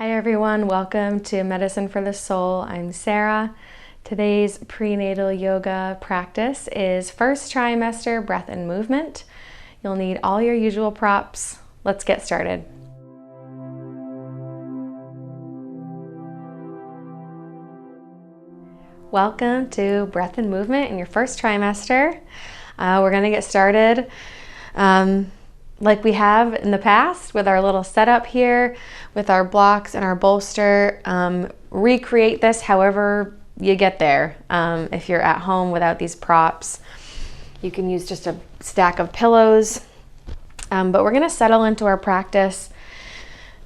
Hi everyone, welcome to Medicine for the Soul. I'm Sarah. Today's prenatal yoga practice is first trimester breath and movement. You'll need all your usual props. Let's get started. Welcome to breath and movement in your first trimester. We're going to get started like we have in the past with our little setup here with our blocks and our bolster. Recreate this however you get there. If you're at home without these props, you can use just a stack of pillows. But we're going to settle into our practice.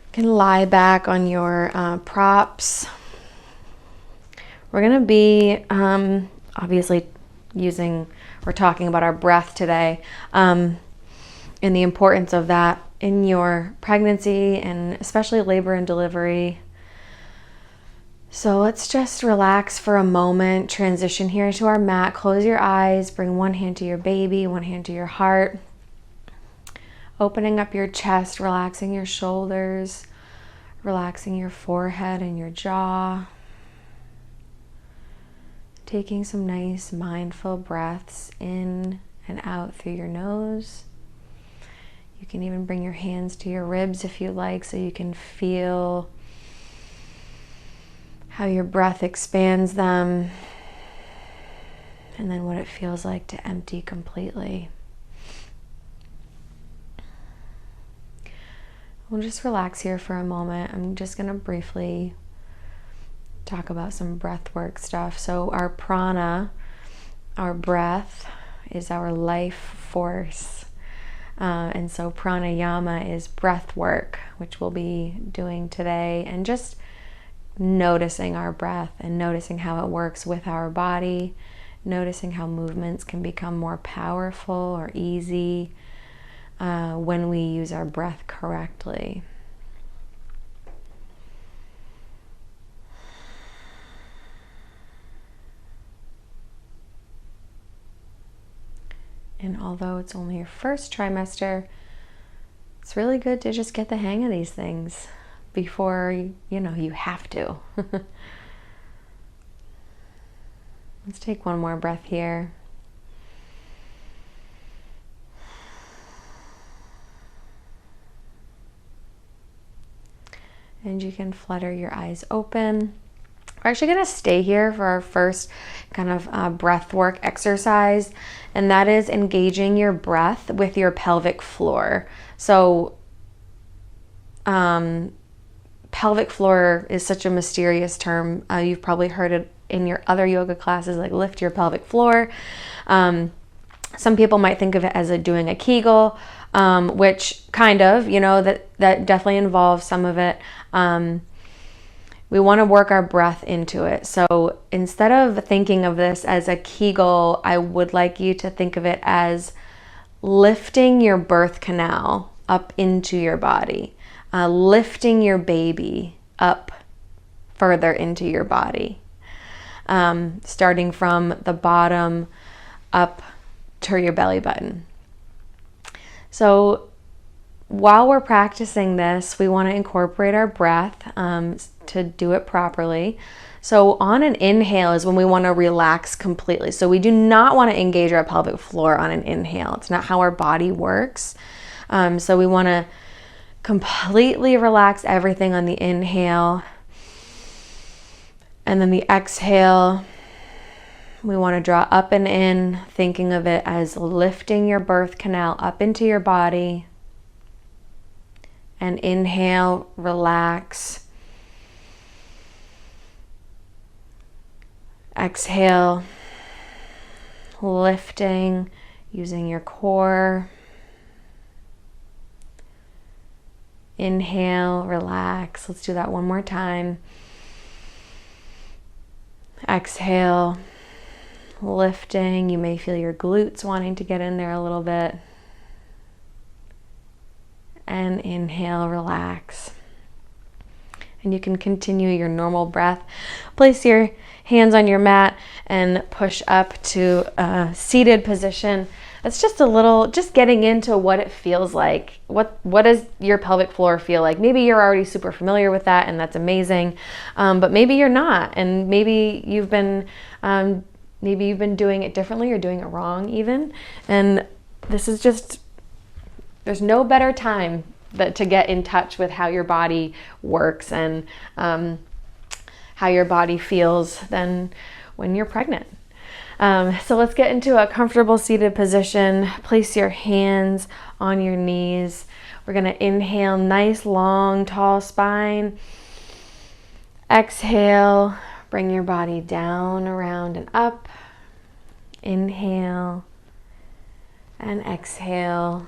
You can lie back on your props. We're going to be obviously we're talking about our breath today, and the importance of that in your pregnancy and especially labor and delivery. So let's just relax for a moment, transition here to our mat, close your eyes, bring one hand to your baby, one hand to your heart, opening up your chest, relaxing your shoulders, relaxing your forehead and your jaw. Taking some nice mindful breaths in and out through your nose. You can even bring your hands to your ribs if you like, so you can feel how your breath expands them and then what it feels like to empty completely. We'll just relax here for a moment. I'm just going to briefly talk about some breath work stuff. So our prana, our breath, is our life force. And so pranayama is breath work, which we'll be doing today, and just noticing our breath and noticing how it works with our body, noticing how movements can become more powerful or easy when we use our breath correctly. And although it's only your first trimester, it's really good to just get the hang of these things before, you have to. Let's take one more breath here. And you can flutter your eyes open. We're actually going to stay here for our first kind of breath work exercise, and that is engaging your breath with your pelvic floor. So pelvic floor is such a mysterious term. You've probably heard it in your other yoga classes, like lift your pelvic floor. Some people might think of it as doing a Kegel, which kind of, that definitely involves some of it. We want to work our breath into it. So instead of thinking of this as a Kegel, I would like you to think of it as lifting your birth canal up into your body, lifting your baby up further into your body, starting from the bottom up to your belly button. So while we're practicing this, we want to incorporate our breath to do it properly. So on an inhale is when we want to relax completely. So we do not want to engage our pelvic floor on an inhale. It's not how our body works. So we want to completely relax everything on the inhale. And then the exhale, we want to draw up and in, thinking of it as lifting your birth canal up into your body. And inhale, relax. Exhale, lifting, using your core. Inhale, relax. Let's do that one more time. Exhale, lifting. You may feel your glutes wanting to get in there a little bit. And inhale, relax. And you can continue your normal breath. Place your hands on your mat and push up to a seated position. It's just a little, just getting into what it feels like. What does your pelvic floor feel like? Maybe you're already super familiar with that, and that's amazing. But maybe you're not, and maybe you've been doing it differently or doing it wrong even. And this is just, there's no better time to get in touch with how your body works and how your body feels than when you're pregnant. So let's get into a comfortable seated position. Place your hands on your knees. We're going to inhale, nice, long, tall spine. Exhale, bring your body down, around, and up. Inhale and exhale.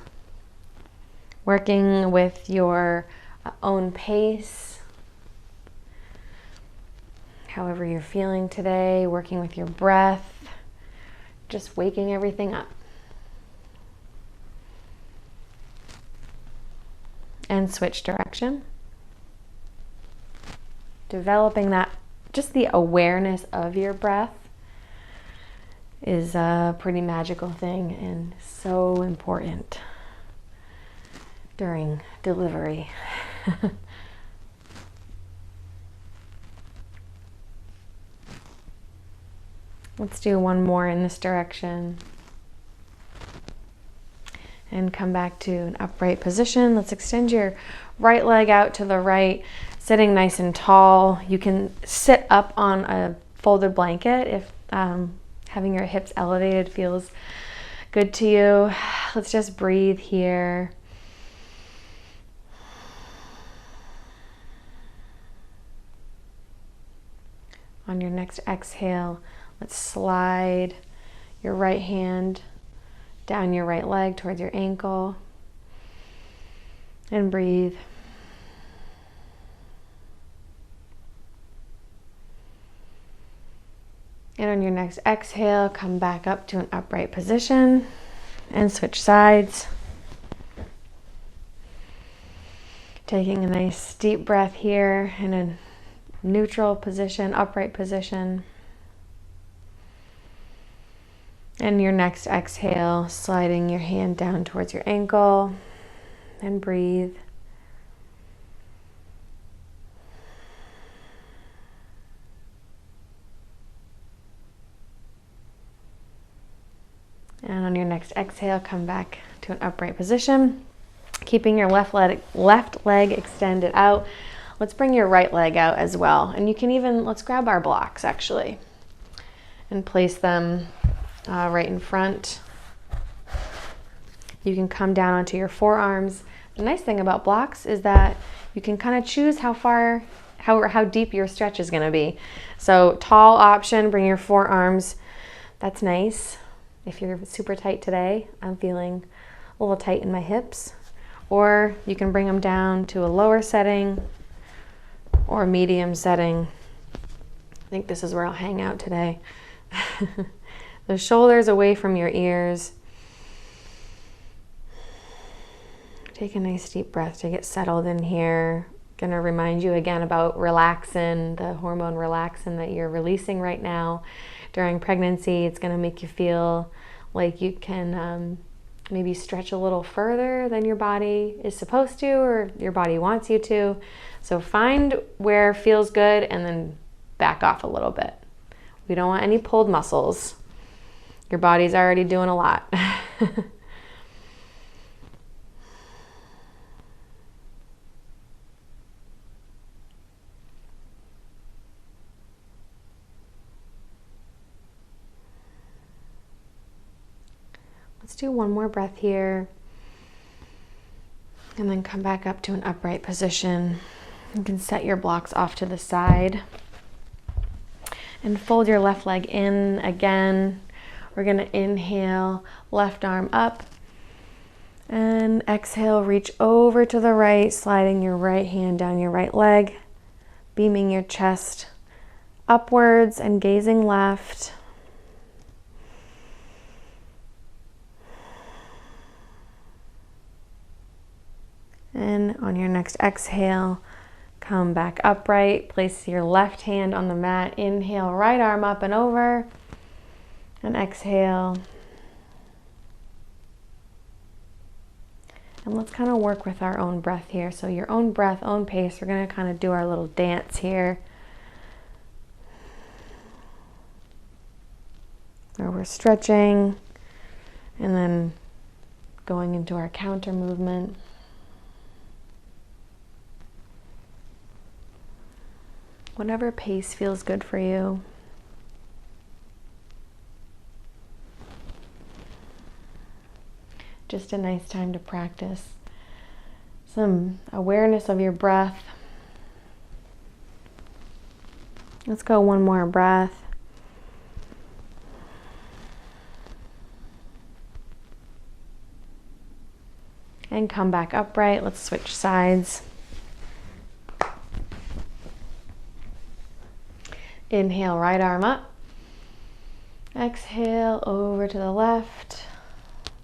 Working with your own pace. However you're feeling today, working with your breath. Just waking everything up. And switch direction. Developing that, just the awareness of your breath is a pretty magical thing and so important during delivery. Let's do one more in this direction. And come back to an upright position. Let's extend your right leg out to the right, sitting nice and tall. You can sit up on a folded blanket if having your hips elevated feels good to you. Let's just breathe here. On your next exhale, let's slide your right hand down your right leg towards your ankle and breathe. And on your next exhale, come back up to an upright position and switch sides. Taking a nice deep breath here in a neutral position, upright position. And your next exhale, sliding your hand down towards your ankle and breathe. And on your next exhale, come back to an upright position, keeping your left leg extended out. Let's bring your right leg out as well. And you can even, let's grab our blocks actually and place them right in front. You can come down onto your forearms. The nice thing about blocks is that you can kind of choose how deep your stretch is going to be. So tall option, bring your forearms. That's nice. If you're super tight today, I'm feeling a little tight in my hips. Or you can bring them down to a lower setting or a medium setting. I think this is where I'll hang out today. The shoulders away from your ears. Take a nice deep breath to get settled in here. Gonna remind you again about relaxin, the hormone relaxin that you're releasing right now during pregnancy. It's gonna make you feel like you can maybe stretch a little further than your body is supposed to or your body wants you to. So find where feels good and then back off a little bit. We don't want any pulled muscles. Your body's already doing a lot. Let's do one more breath here. And then come back up to an upright position. You can set your blocks off to the side. And fold your left leg in again. We're going to inhale, left arm up. And exhale, reach over to the right, sliding your right hand down your right leg, beaming your chest upwards and gazing left. And on your next exhale, come back upright, place your left hand on the mat, inhale, right arm up and over, and exhale. And let's kind of work with our own breath here. So your own breath, own pace. We're going to kind of do our little dance here, where we're stretching and then going into our counter movement. Whatever pace feels good for you. Just a nice time to practice some awareness of your breath. Let's go one more breath. And come back upright. Let's switch sides. Inhale, right arm up. Exhale, over to the left.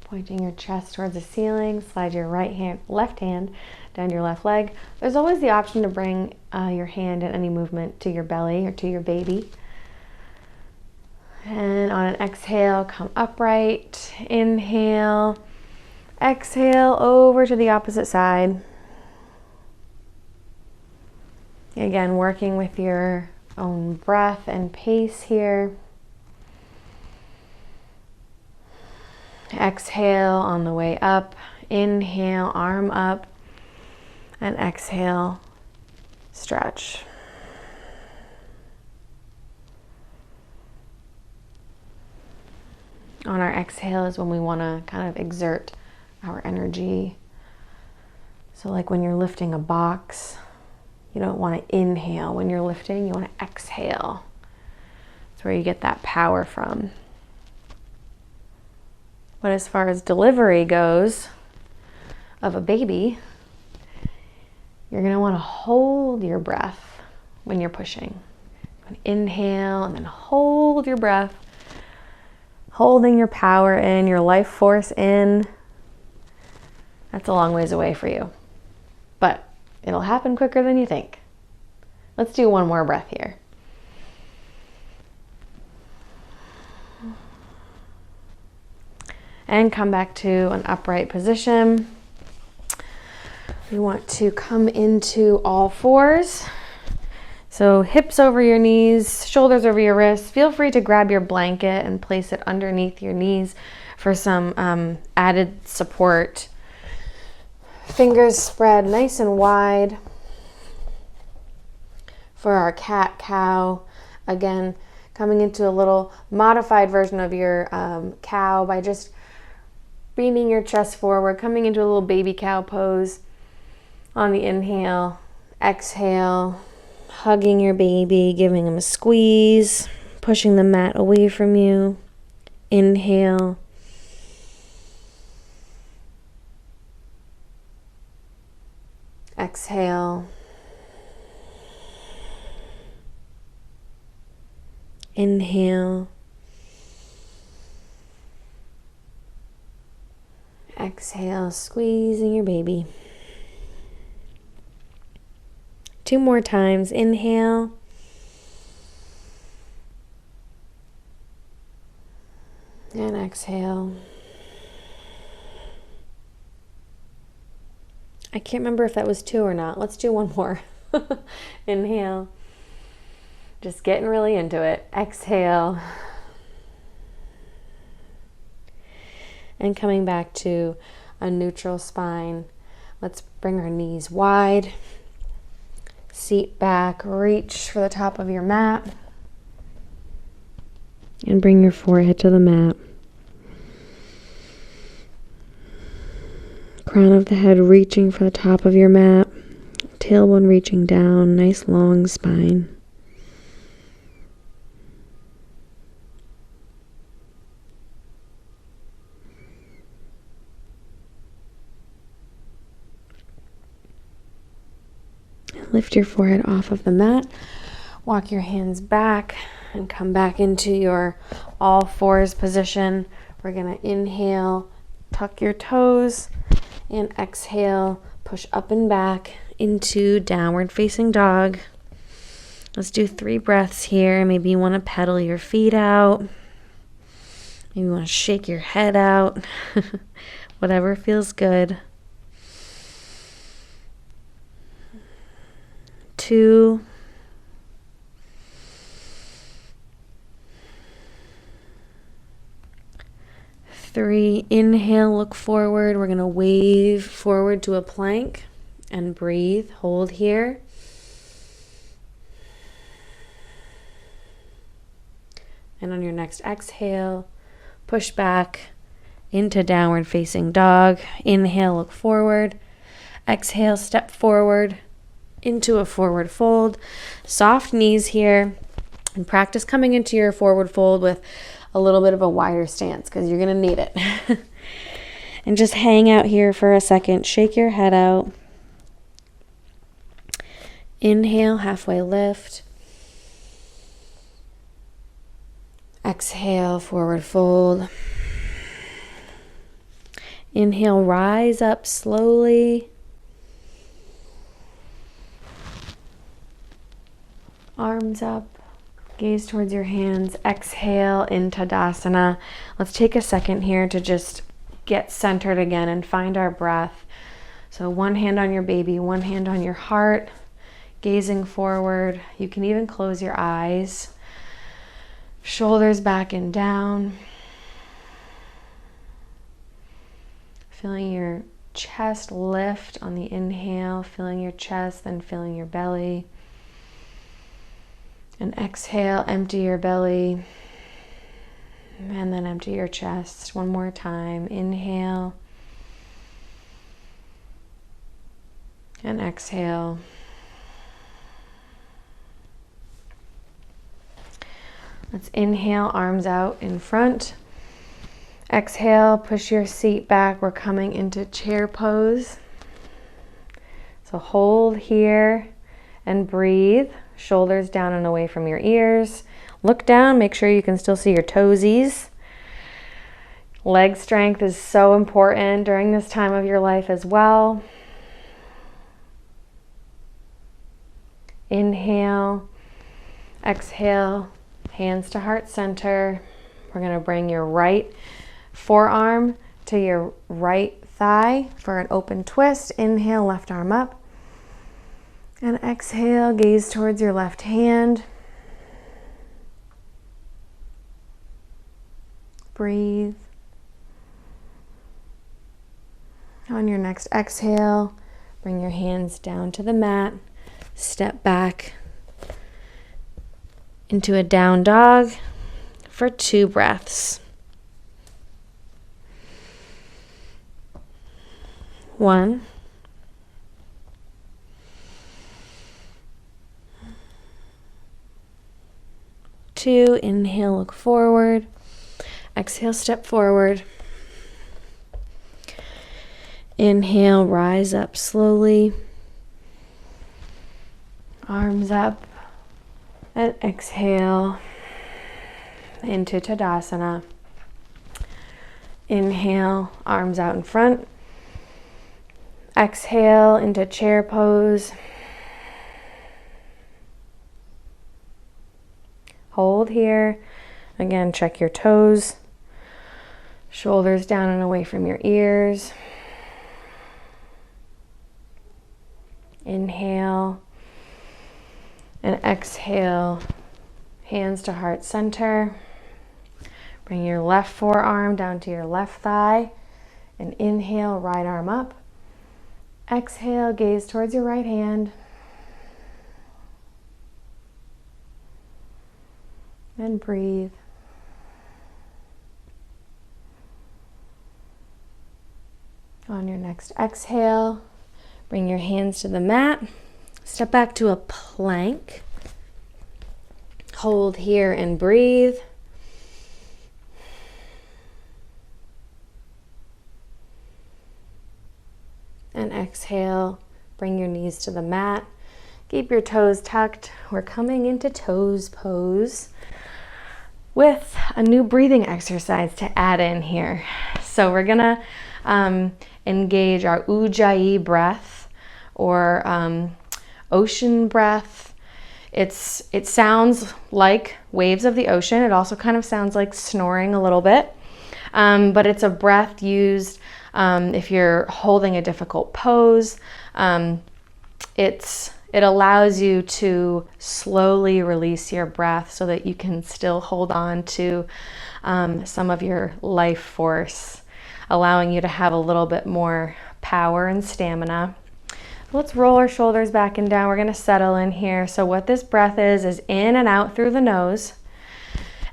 Pointing your chest towards the ceiling. Slide your left hand down your left leg. There's always the option to bring your hand in any movement to your belly or to your baby. And on an exhale, come upright. Inhale. Exhale, over to the opposite side. Again, working with your own breath and pace here. Exhale on the way up. Inhale, arm up. And exhale, stretch. On our exhale is when we want to kind of exert our energy. So like when you're lifting a box, you don't want to inhale. When you're lifting, you want to exhale. That's where you get that power from. But as far as delivery goes of a baby, you're going to want to hold your breath when you're pushing. Inhale and then hold your breath, holding your power in, your life force in. That's a long ways away for you, but it'll happen quicker than you think. Let's do one more breath here. And come back to an upright position. We want to come into all fours. So hips over your knees, shoulders over your wrists. Feel free to grab your blanket and place it underneath your knees for some added support. Fingers spread nice and wide for our cat-cow. Again, coming into a little modified version of your cow by just beaming your chest forward, coming into a little baby cow pose on the inhale. Exhale, hugging your baby, giving him a squeeze, pushing the mat away from you. Inhale. Exhale. Inhale. Exhale, squeezing your baby. 2 more times. Inhale. And exhale. I can't remember if that was 2 or not. Let's do one more. Inhale. Just getting really into it. Exhale. And coming back to a neutral spine. Let's bring our knees wide. Seat back, reach for the top of your mat. And bring your forehead to the mat. Crown of the head reaching for the top of your mat. Tailbone reaching down, nice long spine. Lift your forehead off of the mat. Walk your hands back and come back into your all fours position. We're going to inhale, tuck your toes, and exhale, push up and back into downward facing dog. Let's do 3 breaths here. Maybe you want to pedal your feet out. Maybe you want to shake your head out. Whatever feels good. 2. Three. Inhale, look forward. We're going to wave forward to a plank and breathe. Hold here. And on your next exhale, push back into downward facing dog. Inhale, look forward. Exhale, step forward into a forward fold. Soft knees here. And practice coming into your forward fold with a little bit of a wider stance because you're going to need it. And just hang out here for a second. Shake your head out. Inhale, halfway lift. Exhale, forward fold. Inhale, rise up slowly. Arms up. Gaze towards your hands. Exhale into Tadasana. Let's take a second here to just get centered again and find our breath. So one hand on your baby, one hand on your heart, gazing forward. You can even close your eyes. Shoulders back and down. Feeling your chest lift on the inhale, feeling your chest, then feeling your belly. And exhale, empty your belly, and then empty your chest. One more time. Inhale, and exhale. Let's inhale, arms out in front. Exhale, push your seat back. We're coming into chair pose. So hold here and breathe. Shoulders down and away from your ears. Look down, make sure you can still see your toesies. Leg strength is so important during this time of your life as well. Inhale, exhale, hands to heart center. We're going to bring your right forearm to your right thigh for an open twist. Inhale, left arm up. And exhale, gaze towards your left hand. Breathe. On your next exhale, bring your hands down to the mat. Step back into a down dog for 2 breaths. 1. 2. Inhale, look forward. Exhale, step forward. Inhale, rise up slowly. Arms up. And exhale into Tadasana. Inhale, arms out in front. Exhale into chair pose. Hold here. Again, check your toes. Shoulders down and away from your ears. Inhale. And exhale. Hands to heart center. Bring your left forearm down to your left thigh. And inhale, right arm up. Exhale, gaze towards your right hand. And breathe. On your next exhale, bring your hands to the mat. Step back to a plank. Hold here and breathe. And exhale, bring your knees to the mat. Keep your toes tucked. We're coming into toes pose with a new breathing exercise to add in here. So we're gonna engage our Ujjayi breath or ocean breath. It sounds like waves of the ocean. It also kind of sounds like snoring a little bit, but it's a breath used if you're holding a difficult pose. It's it allows you to slowly release your breath so that you can still hold on to some of your life force, allowing you to have a little bit more power and stamina. Let's roll our shoulders back and down. We're going to settle in here. So what this breath is in and out through the nose.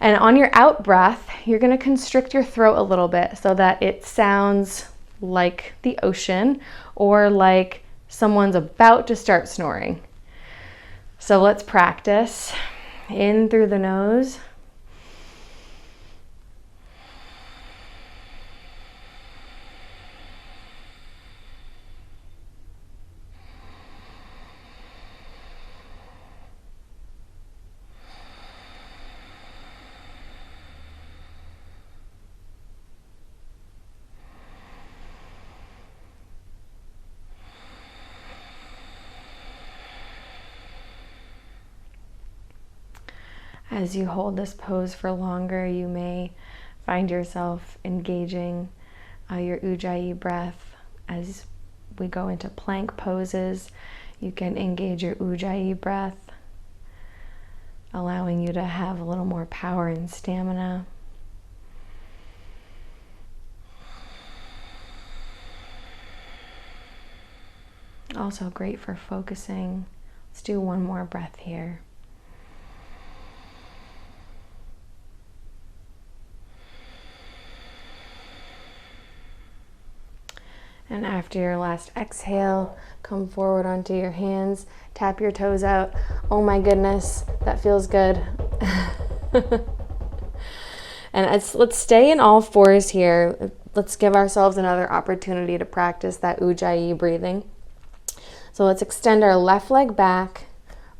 And on your out breath, you're going to constrict your throat a little bit so that it sounds like the ocean or like someone's about to start snoring. So let's practice. In through the nose. As you hold this pose for longer, you may find yourself engaging your Ujjayi breath. As we go into plank poses, you can engage your Ujjayi breath, allowing you to have a little more power and stamina. Also great for focusing. Let's do one more breath here. And after your last exhale, come forward onto your hands, tap your toes out. Oh my goodness, that feels good. And let's stay in all fours here. Let's give ourselves another opportunity to practice that Ujjayi breathing. So let's extend our left leg back,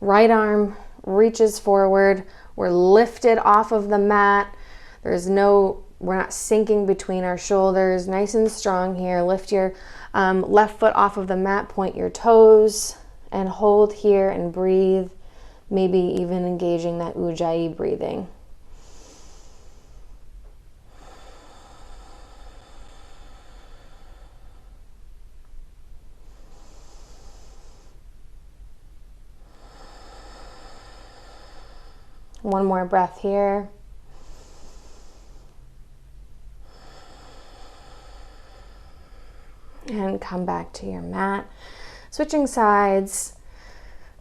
right arm reaches forward. We're lifted off of the mat. We're not sinking between our shoulders. Nice and strong here. Lift your left foot off of the mat, point your toes, and hold here and breathe. Maybe even engaging that Ujjayi breathing. One more breath here. And come back to your mat. Switching sides.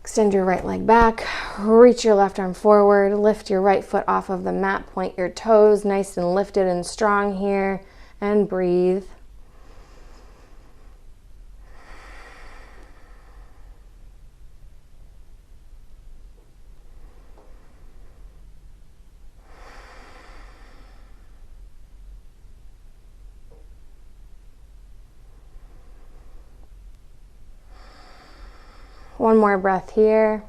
Extend your right leg back. Reach your left arm forward. Lift your right foot off of the mat. Point your toes nice and lifted and strong here. And breathe. One more breath here.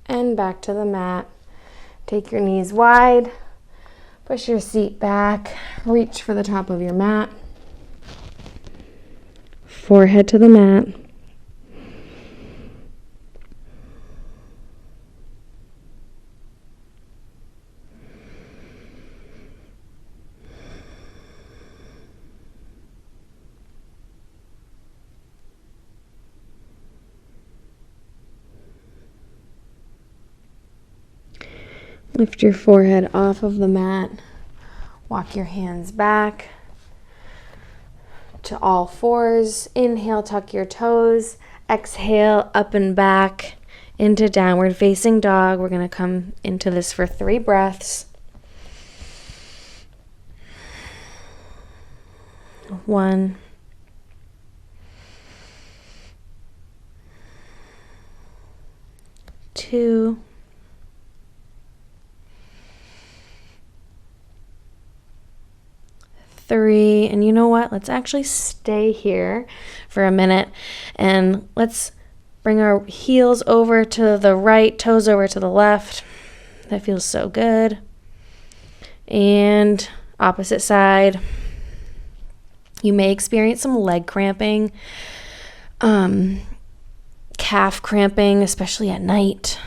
And back to the mat. Take your knees wide. Push your seat back. Reach for the top of your mat. Forehead to the mat. Lift your forehead off of the mat. Walk your hands back to all fours. Inhale, tuck your toes. Exhale, up and back into downward facing dog. We're going to come into this for 3 breaths. 1, 2, 3, and you know what? Let's actually stay here for a minute and let's bring our heels over to the right, toes over to the left. That feels so good. And opposite side. You may experience some leg cramping, calf cramping, especially at night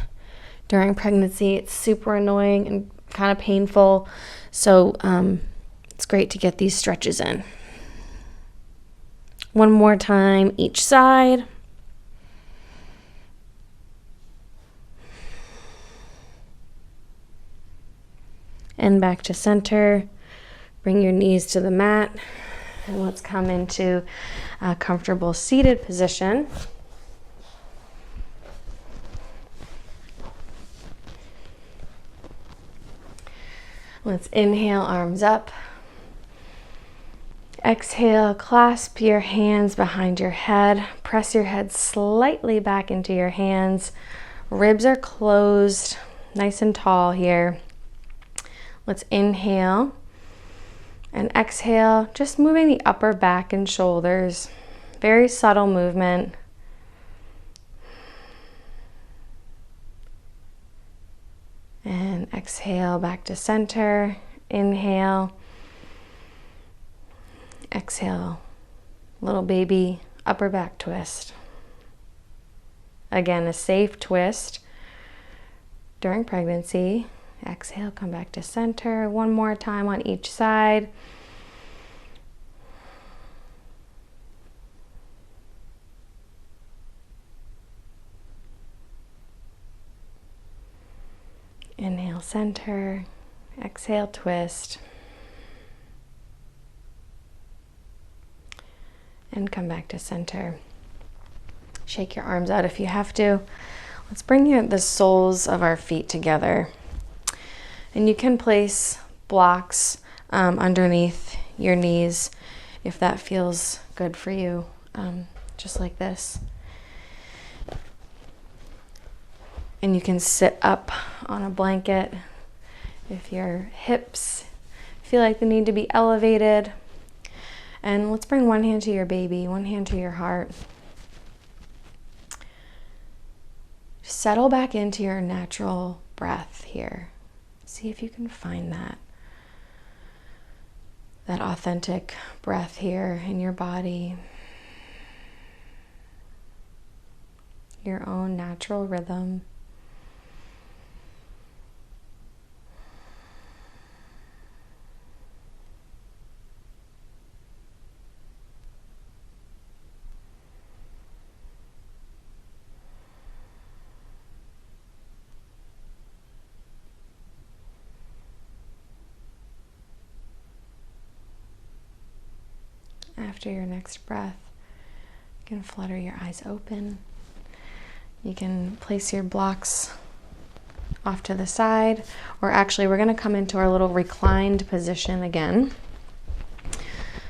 during pregnancy. It's super annoying and kind of painful. So, it's great to get these stretches in. One more time each side. And back to center. Bring your knees to the mat. And let's come into a comfortable seated position. Let's inhale, arms up. Exhale, clasp your hands behind your head. Press your head slightly back into your hands. Ribs are closed, nice and tall here. Let's inhale and exhale, just moving the upper back and shoulders. Very subtle movement. And exhale back to center. Inhale. Exhale. Little baby upper back twist. Again, a safe twist during pregnancy. Exhale, come back to center. One more time on each side. Inhale, center. Exhale, twist. And come back to center. Shake your arms out if you have to. Let's bring the soles of our feet together. And you can place blocks underneath your knees if that feels good for you, just like this. And you can sit up on a blanket if your hips feel like they need to be elevated. And let's bring one hand to your baby, one hand to your heart. Settle back into your natural breath here. See if you can find that authentic breath here in your body. Your own natural rhythm. After your next breath, you can flutter your eyes open. You can place your blocks off to the side, or actually we're going to come into our little reclined position again.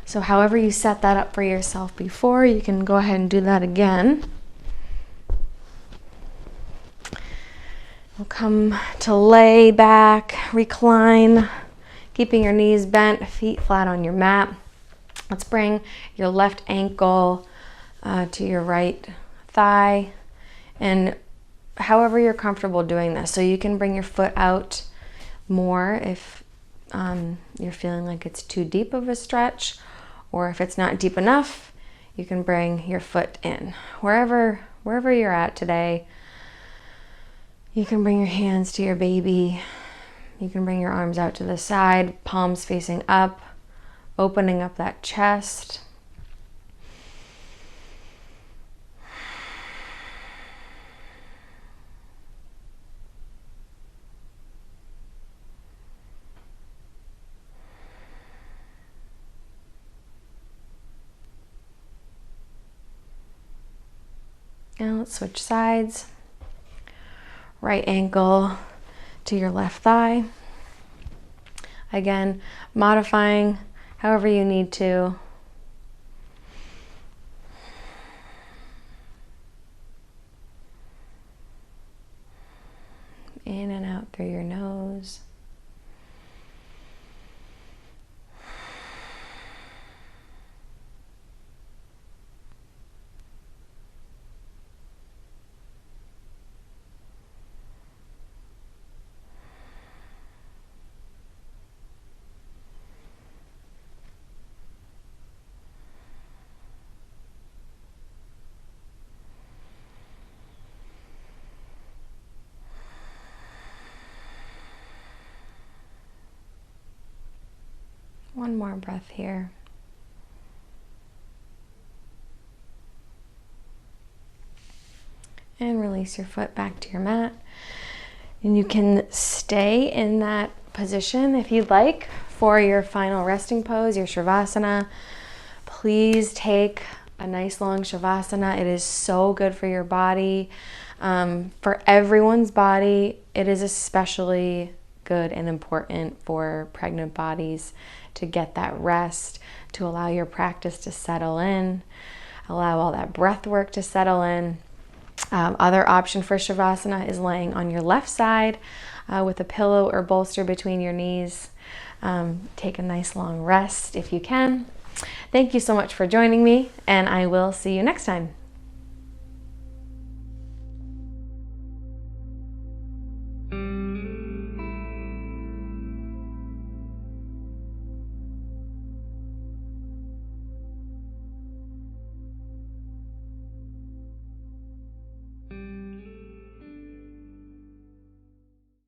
So however you set that up for yourself before, you can go ahead and do that again. We'll come to lay back, recline, keeping your knees bent, feet flat on your mat. Let's bring your left ankle to your right thigh, and however you're comfortable doing this. So you can bring your foot out more if you're feeling like it's too deep of a stretch, or if it's not deep enough, you can bring your foot in. Wherever you're at today, you can bring your hands to your baby. You can bring your arms out to the side, palms facing up. Opening up that chest. Now let's switch sides. Right ankle to your left thigh. Again, modifying however you need to. In and out through your nose. One more breath here. And release your foot back to your mat. And you can stay in that position if you'd like for your final resting pose, your Shavasana. Please take a nice long Shavasana. It is so good for your body. For everyone's body, it is especially good and important for pregnant bodies to get that rest, to allow your practice to settle in, allow all that breath work to settle in. Other option for Shavasana is laying on your left side with a pillow or bolster between your knees. Take a nice long rest if you can. Thank you so much for joining me, and I will see you next time.